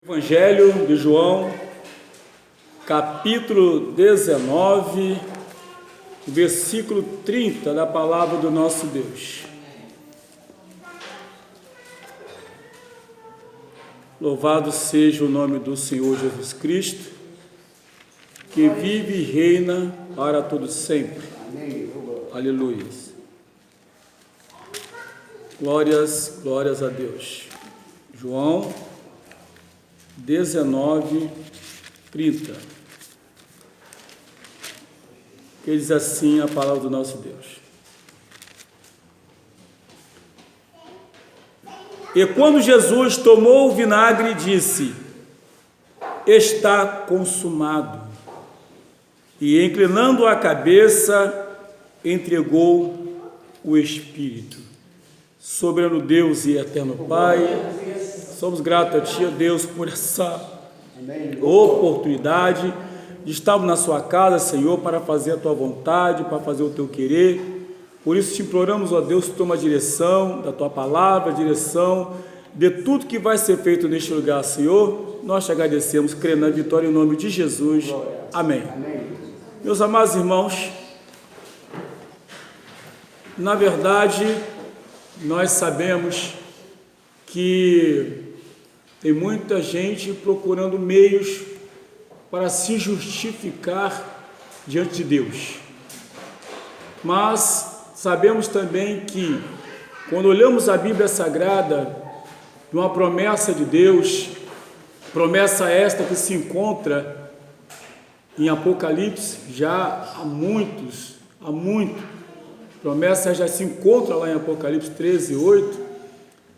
Evangelho de João, capítulo 19, versículo 30 da palavra do nosso Deus. Louvado seja o nome do Senhor Jesus Cristo, que vive e reina para todo sempre. Aleluia. Glórias a Deus. João 19, 30. Que diz assim a palavra do nosso Deus. E quando Jesus tomou o vinagre, disse: está consumado. E inclinando a cabeça, entregou o Espírito. Soberano Deus e eterno Pai, somos gratos a Ti, ó Deus, por essa oportunidade de estarmos na Sua casa, Senhor, para fazer a Tua vontade, para fazer o Teu querer. Por isso te imploramos, ó Deus, toma a direção da Tua palavra, a direção de tudo que vai ser feito neste lugar, Senhor. Nós te agradecemos, crendo na vitória em nome de Jesus. Amém. Meus amados irmãos, na verdade, nós sabemos que tem muita gente procurando meios para se justificar diante de Deus. Mas sabemos também que, quando olhamos a Bíblia Sagrada, de uma promessa de Deus, promessa esta que se encontra em Apocalipse já há muito, promessa já se encontra lá em Apocalipse 13, 8,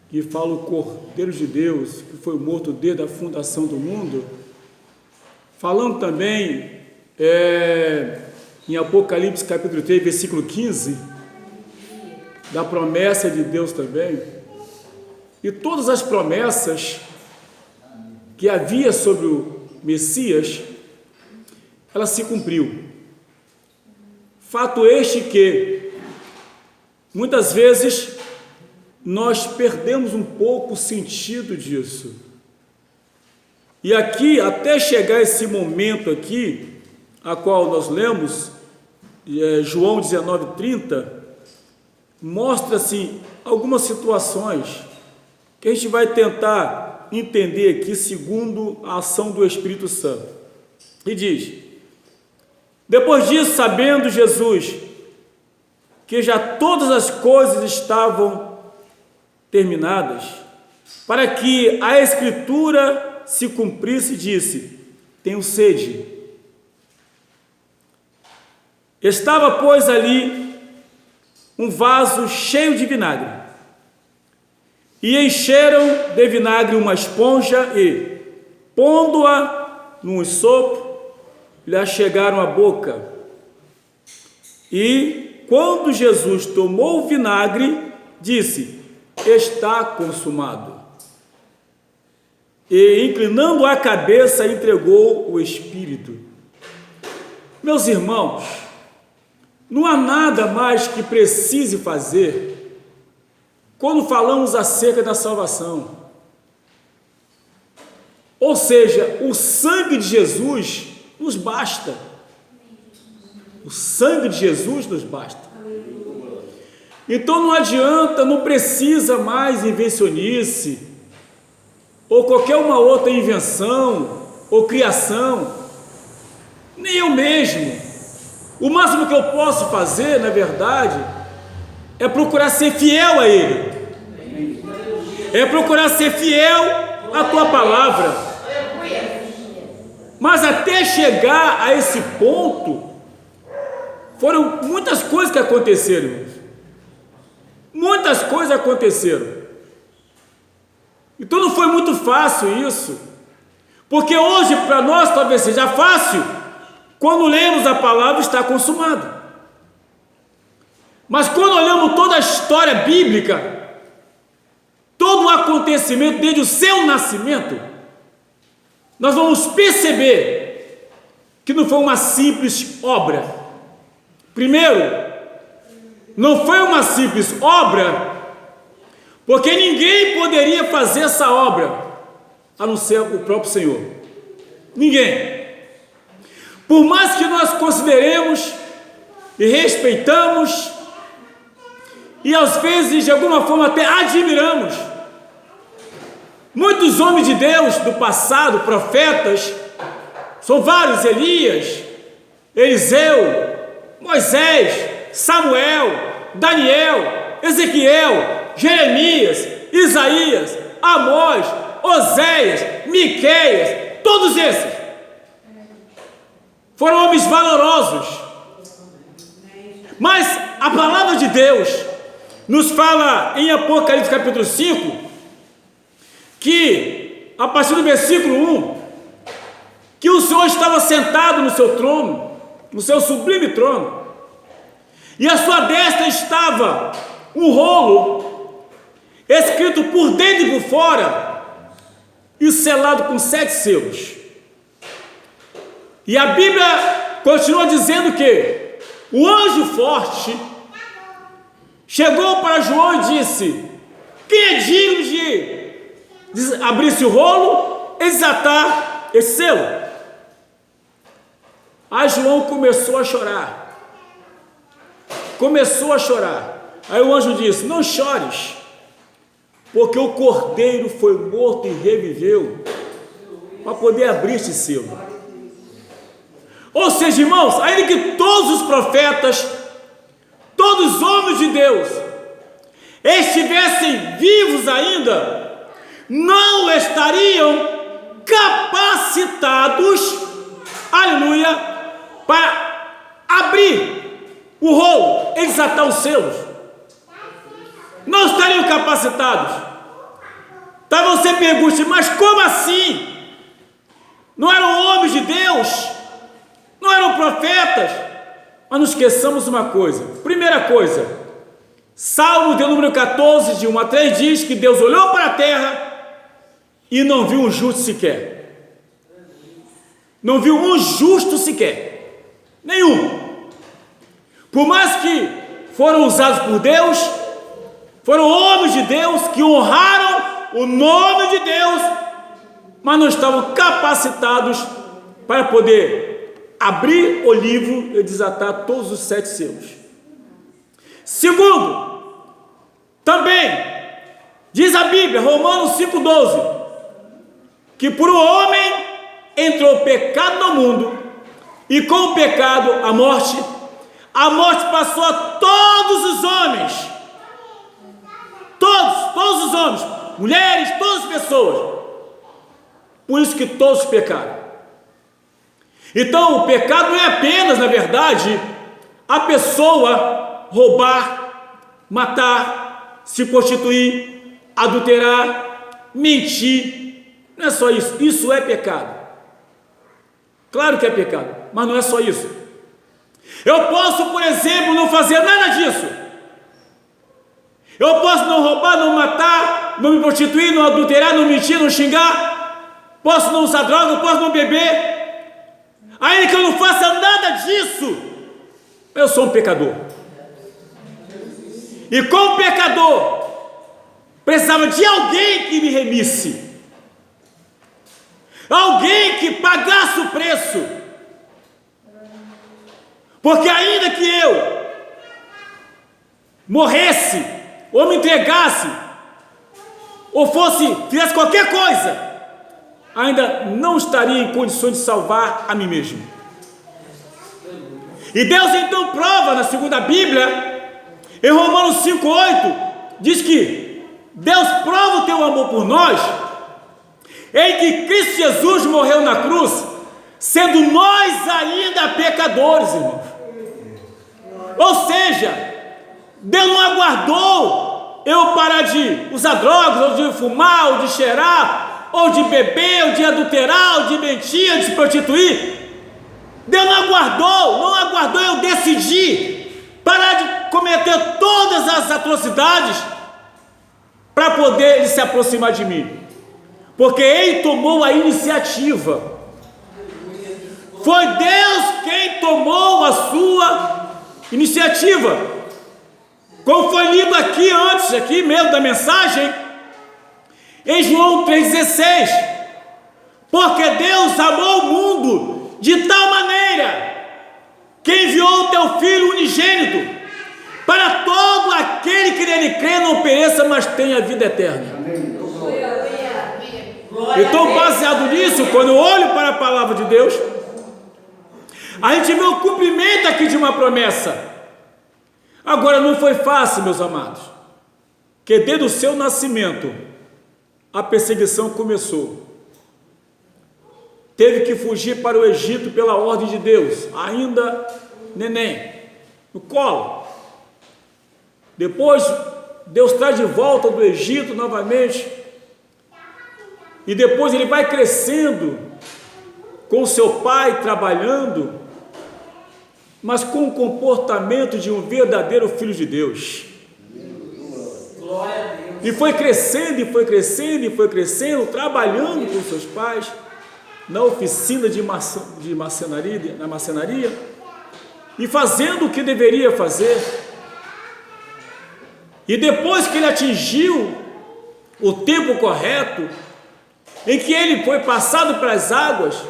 que fala o Cordeiro de Deus, que foi morto desde a fundação do mundo. Falando também em Apocalipse capítulo 3, versículo 15, da promessa de Deus também. E todas as promessas que havia sobre o Messias, ela se cumpriu. Fato este que, muitas vezes, nós perdemos um pouco o sentido disso. E aqui, até chegar esse momento aqui, a qual nós lemos, João 19, 30, mostra-se algumas situações que a gente vai tentar entender aqui segundo a ação do Espírito Santo. E diz: depois disso, sabendo Jesus que já todas as coisas estavam terminadas, para que a Escritura se cumprisse, disse: tenho sede. Estava, pois, ali um vaso cheio de vinagre, e encheram de vinagre uma esponja e, pondo-a num sopo, lhe achegaram a boca. E, quando Jesus tomou o vinagre, disse: está consumado. E, inclinando a cabeça, entregou o Espírito. Meus irmãos, não há nada mais que precise fazer quando falamos acerca da salvação. Ou seja, o sangue de Jesus nos basta. O sangue de Jesus nos basta. Então não adianta, não precisa mais invencionice, ou qualquer uma outra invenção, ou criação, nem eu mesmo. O máximo que eu posso fazer, na verdade, é procurar ser fiel a Ele, é procurar ser fiel à Tua palavra. Mas até chegar a esse ponto, foram muitas coisas que aconteceram, irmãos. Muitas coisas aconteceram. Então não foi muito fácil isso, porque hoje para nós talvez seja fácil, quando lemos a palavra está consumado. Mas quando olhamos toda a história bíblica, todo o acontecimento desde o seu nascimento, nós vamos perceber que não foi uma simples obra. Primeiro, não foi uma simples obra, porque ninguém poderia fazer essa obra a não ser o próprio Senhor. Ninguém. Por mais que nós consideremos e respeitamos, e às vezes de alguma forma até admiramos, muitos homens de Deus do passado, profetas, são vários: Elias, Eliseu, Moisés, Samuel, Daniel, Ezequiel, Jeremias, Isaías, Amós, Oséias, Miqueias, todos esses foram homens valorosos. Mas a palavra de Deus nos fala em Apocalipse capítulo 5, que a partir do versículo 1, que o Senhor estava sentado no seu trono, no seu sublime trono, e à sua destra estava um rolo escrito por dentro e por fora e selado com 7 selos. E a Bíblia continua dizendo que o anjo forte chegou para João e disse: quem é digno de abrir esse rolo e desatar esse selo? Aí João começou a chorar. Aí o anjo disse: não chores, porque o cordeiro foi morto e reviveu para poder abrir esse selo. Ou seja, irmãos, ainda que todos os profetas, todos os homens de Deus estivessem vivos ainda, não estariam capacitados, aleluia, para abrir o rolo e desatar os selos. Não estariam capacitados. Então você pergunta: mas como assim? Não eram homens de Deus? Não eram profetas? Mas não esqueçamos uma coisa. Primeira coisa, Salmo de número 14, de 1 a 3, diz que Deus olhou para a terra e não viu um justo sequer. Não viu um justo sequer. Nenhum. Por mais que foram usados por Deus, foram homens de Deus que honraram o nome de Deus, mas não estavam capacitados para poder abrir o livro e desatar todos os 7 selos. Segundo, também diz a Bíblia, Romanos 5,12, que por um homem entrou o pecado no mundo, e com o pecado a morte passou a todos os homens, todos os homens, mulheres, todas as pessoas. Por isso que todos pecaram. Então o pecado não é apenas, na verdade, a pessoa roubar, matar, se prostituir, adulterar, mentir. Não é só isso. Isso é pecado. Claro que é pecado, mas não é só isso. Eu posso, por exemplo, não fazer nada disso. Eu posso não roubar, não matar, não me prostituir, não adulterar, não mentir, não xingar. Posso não usar droga, posso não beber. Ainda que eu não faça nada disso, eu sou um pecador. E como pecador, precisava de alguém que me remisse, alguém que pagasse o preço. Porque ainda que eu morresse, ou me entregasse, ou fizesse qualquer coisa, ainda não estaria em condições de salvar a mim mesmo. E Deus então prova na segunda Bíblia, em Romanos 5,8, diz que Deus prova o teu amor por nós, em que Cristo Jesus morreu na cruz, sendo nós ainda pecadores, irmãos. Ou seja, Deus não aguardou eu parar de usar drogas, ou de fumar, ou de cheirar, ou de beber, ou de adulterar, ou de mentir, ou de se prostituir. Deus não aguardou eu decidir parar de cometer todas as atrocidades para poder ele se aproximar de mim, porque ele tomou a iniciativa. Foi Deus quem tomou a sua iniciativa, como foi lido aqui antes, aqui mesmo da mensagem, em João 3,16, Porque Deus amou o mundo de tal maneira que enviou o teu Filho unigênito, para todo aquele que nele crê não pereça, mas tenha vida eterna. Então, baseado nisso, quando eu olho para a palavra de Deus, a gente vê o cumprimento aqui de uma promessa. Agora, não foi fácil, meus amados, que desde o seu nascimento a perseguição começou. Teve que fugir para o Egito pela ordem de Deus, ainda neném, no colo. Depois Deus traz de volta do Egito novamente, e depois ele vai crescendo com seu pai, trabalhando, mas com o comportamento de um verdadeiro filho de Deus. E foi crescendo, e foi crescendo, e foi crescendo, trabalhando com seus pais na oficina de marcenaria, na marcenaria, e fazendo o que deveria fazer. E depois que ele atingiu o tempo correto, em que ele foi passado pelas águas,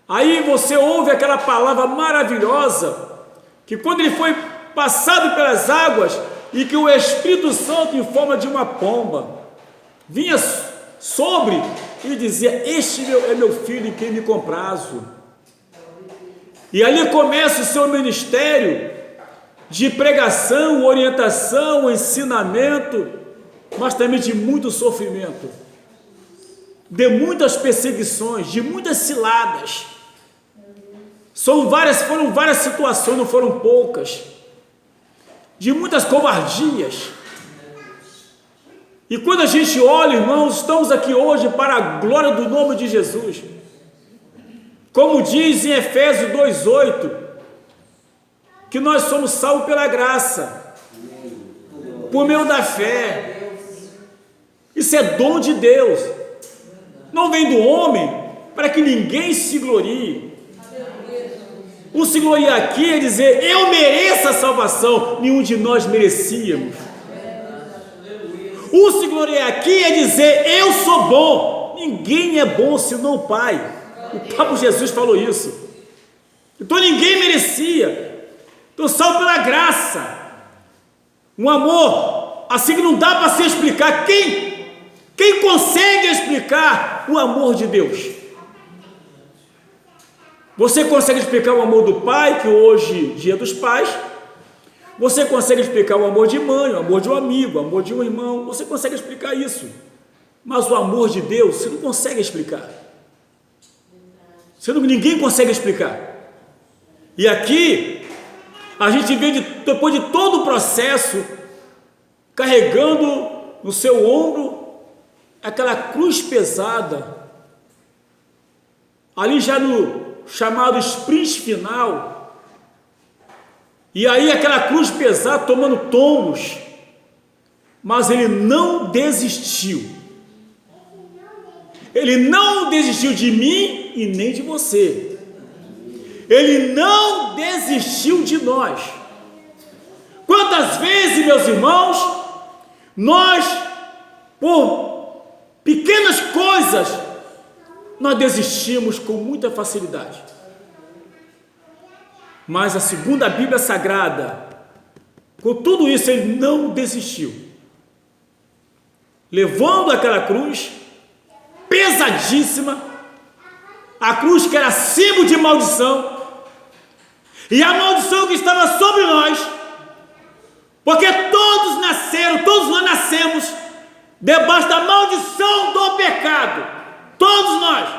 aí você ouve aquela palavra maravilhosa, que quando ele foi passado pelas águas, e que o Espírito Santo, em forma de uma pomba, vinha sobre e dizia: este é meu filho em quem me comprazo. E ali começa o seu ministério de pregação, orientação, ensinamento, mas também de muito sofrimento, de muitas perseguições, de muitas ciladas. Foram várias situações, não foram poucas, de muitas covardias. E quando a gente olha, irmãos, estamos aqui hoje para a glória do nome de Jesus. Como diz em Efésios 2:8, que nós somos salvos pela graça, por meio da fé. Isso é dom de Deus, não vem do homem, para que ninguém se glorie. O se gloriar aqui é dizer: eu mereço a salvação. Nenhum de nós merecíamos. O se gloriar aqui é dizer: eu sou bom. Ninguém é bom senão o Pai. O próprio Jesus falou isso. Então ninguém merecia. Então, salvo pela graça, um amor assim que não dá para se explicar. Quem consegue explicar o amor de Deus? Você consegue explicar o amor do pai, que hoje, dia dos pais? Você consegue explicar o amor de mãe, o amor de um amigo, o amor de um irmão? Você consegue explicar isso? Mas o amor de Deus, você não consegue explicar. Ninguém consegue explicar. E aqui, a gente vê, depois de todo o processo, carregando no seu ombro aquela cruz pesada, ali já no chamado sprint final, e aí aquela cruz pesada tomando tombos, mas ele não desistiu. Ele não desistiu de mim e nem de você. Ele não desistiu de nós. Quantas vezes, meus irmãos, nós, por pequenas coisas, nós desistimos com muita facilidade. Mas a segunda Bíblia Sagrada, com tudo isso, ele não desistiu, levando aquela cruz pesadíssima, a cruz que era símbolo de maldição, e a maldição que estava sobre nós, porque todos nós nascemos debaixo da maldição do pecado. Todos nós.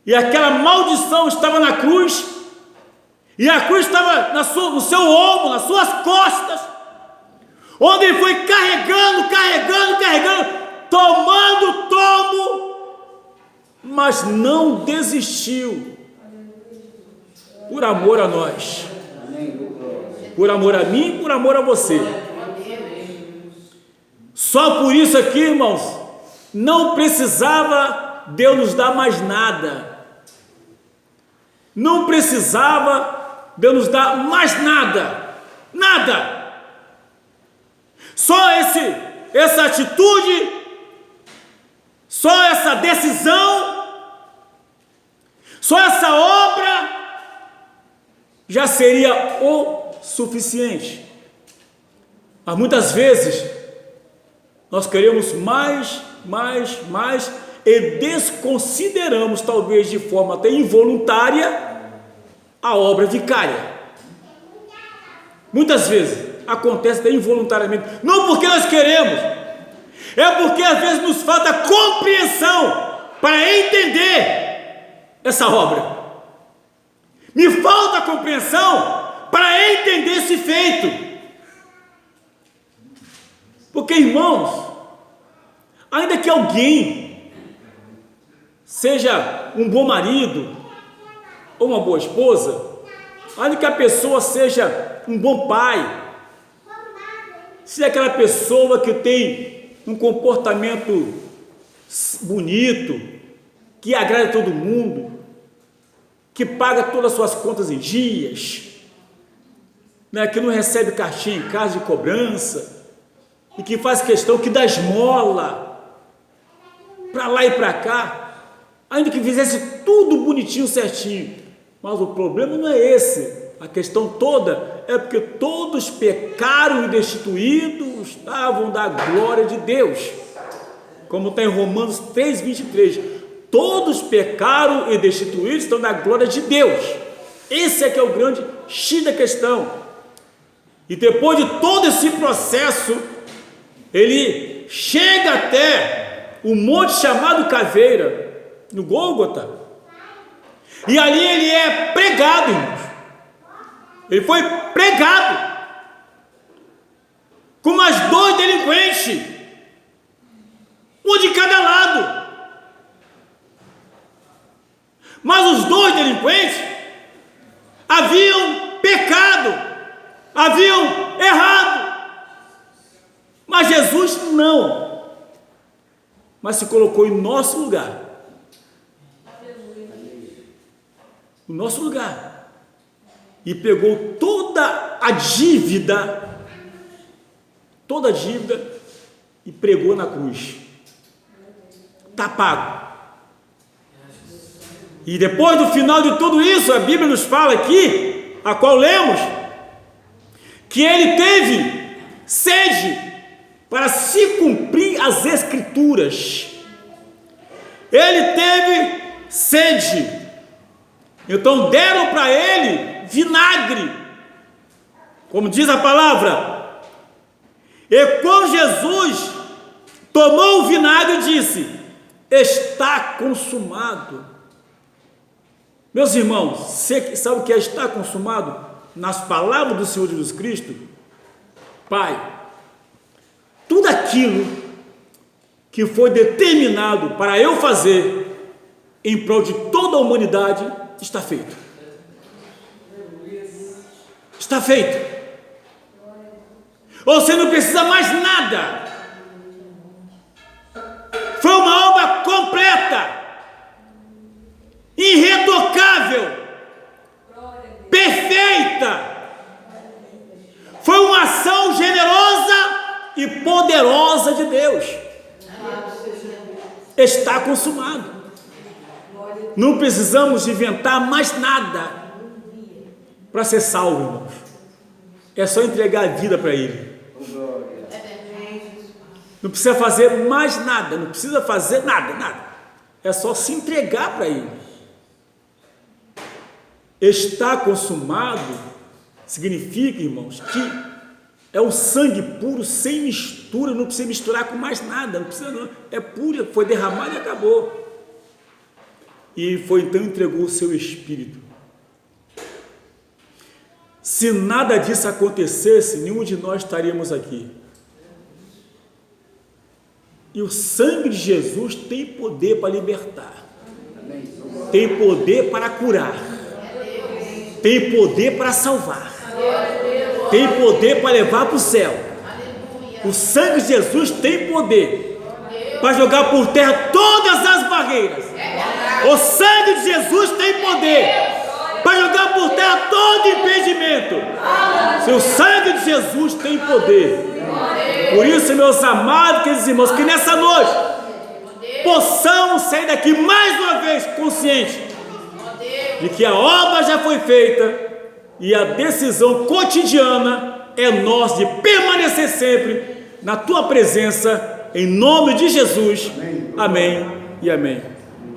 E aquela maldição estava na cruz, e a cruz estava no seu ombro, nas suas costas, onde ele foi carregando, tomando tomo, mas não desistiu, por amor a nós, por amor a mim, por amor a você. Só por isso aqui, irmãos, não precisava Deus nos dar mais nada. Não precisava Deus nos dar mais nada. Nada. Só essa atitude Só essa decisão, só essa obra já seria o suficiente. Mas muitas vezes nós queremos mais e desconsideramos, talvez de forma até involuntária, a obra vicária. Muitas vezes acontece até involuntariamente, não porque nós queremos, é porque às vezes nos falta compreensão para entender essa obra. Me falta compreensão para entender esse feito. Porque, irmãos, ainda que alguém seja um bom marido ou uma boa esposa, ainda que a pessoa seja um bom pai, se é aquela pessoa que tem um comportamento bonito, que agrada todo mundo, que paga todas as suas contas em dias, né, que não recebe cartinha em casa de cobrança, e que faz questão que dá esmola para lá e para cá, ainda que fizesse tudo bonitinho, certinho, mas o problema não é esse. A questão toda é porque todos pecaram e destituídos estavam da glória de Deus, como está em Romanos 3:23. Todos pecaram e destituídos estão da glória de Deus. Esse é que é o grande X da questão. E depois de todo esse processo, ele chega até o monte chamado Caveira, no Gólgota, e ali ele é pregado, irmãos. Ele foi pregado com mais 2 delinquentes, um de cada lado. Mas os 2 delinquentes haviam pecado, haviam errado. Mas Jesus não, mas se colocou em nosso lugar, no nosso lugar, e pegou toda a dívida, e pregou na cruz. Está pago. E depois do final de tudo isso, a Bíblia nos fala aqui, a qual lemos, que ele teve sede para se cumprir as Escrituras. Ele teve sede. Então deram para ele vinagre, como diz a palavra. E quando Jesus tomou o vinagre, disse: está consumado. Meus irmãos, você sabe o que é estar consumado? Nas palavras do Senhor Jesus Cristo: Pai, tudo aquilo que foi determinado para eu fazer em prol de toda a humanidade está feito. Está feito. Você não precisa mais nada. Foi uma obra completa, irretocável, perfeita. Foi uma ação generosa e poderosa de Deus. Está consumado. Não precisamos inventar mais nada para ser salvo, irmãos. É só entregar a vida para Ele. Não precisa fazer mais nada, não precisa fazer nada. É só se entregar para Ele. Está consumado significa, irmãos, que é o sangue puro, sem mistura, não precisa misturar com mais nada, não precisa não, é puro, foi derramado e acabou. E foi então entregou o seu Espírito. Se nada disso acontecesse, nenhum de nós estaríamos aqui. E o sangue de Jesus tem poder para libertar, tem poder para curar, tem poder para salvar, tem poder para levar para o céu. O sangue de Jesus tem poder para jogar por terra todas as barreiras. O sangue de Jesus tem poder para jogar por terra todo impedimento. O sangue de Jesus tem poder. Por isso, meus amados, queridos irmãos, que nessa noite possamos sair daqui mais uma vez consciente de que a obra já foi feita e a decisão cotidiana é nossa de permanecer sempre na tua presença, em nome de Jesus. Amém e amém.